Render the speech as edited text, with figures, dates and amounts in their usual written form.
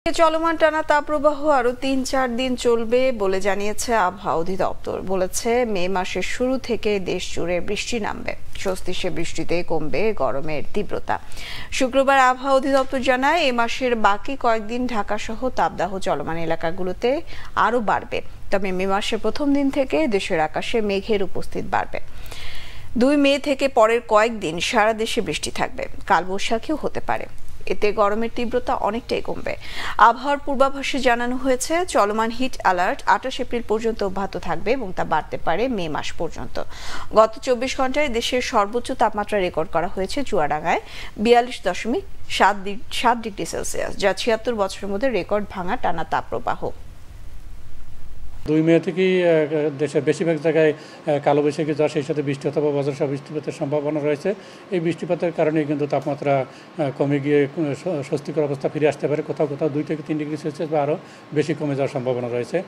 চলমান টানা তাপপ্রবাহ আরো ৩-৪ দিন চলবে বলে জানিয়েছে আবহাওয়া অধিদপ্তর। বলেছে মে মাসের শুরু থেকে দেশ জুড়ে বৃষ্টি নামবে, স্বস্তি সে বৃষ্টিতে কমবে গরমের তীব্রতা। শুক্রবার আবহাওয়া অধিদপ্তর জানায় এ মাসের বাকি কয়েকদিন ঢাকা সহ তাপদাহ চলমান এলাকাগুলোতে আরো বাড়বে, তবে মে মাসের প্রথম দিন থেকে দেশের আকাশে মেঘের উপস্থিতি বাড়বে। ২ মে থেকে পরের কয়েকদিন সারা দেশে বৃষ্টি থাকবে, কালবৈশাখীও হতে পারে। এতে গরমের তীব্রতা অনেকটাই কমবে। আবহাওয়ার পূর্বাভাসে জানানো হয়েছে চলমান হিট অ্যালার্ট ২৮ এপ্রিল পর্যন্ত অব্যাহত থাকবে এবং তা বাড়তে পারে মে মাস পর্যন্ত। গত ২৪ ঘন্টায় দেশের সর্বোচ্চ তাপমাত্রা রেকর্ড করা হয়েছে চুয়াডাঙ্গায় ৪২.৭ ডিগ্রি সেলসিয়াস, যা ৭৬ বছরের মধ্যে রেকর্ড ভাঙা টানা তাপপ্রবাহ। ২ মে থেকেই দেশের বেশিরভাগ জায়গায় কালবৈশাখী ঝড়, সেই সাথে বৃষ্টি অথবা বজ্রসহ বৃষ্টিপাতের সম্ভাবনা রয়েছে। এই বৃষ্টিপাতের কারণে কিন্তু তাপমাত্রা কমে গিয়ে স্বস্তিকর অবস্থা ফিরে আসতে পারে। কোথাও কোথাও ২ থেকে ৩ ডিগ্রি সেলসিয়াস বা আরও বেশি কমে যাওয়ার সম্ভাবনা রয়েছে।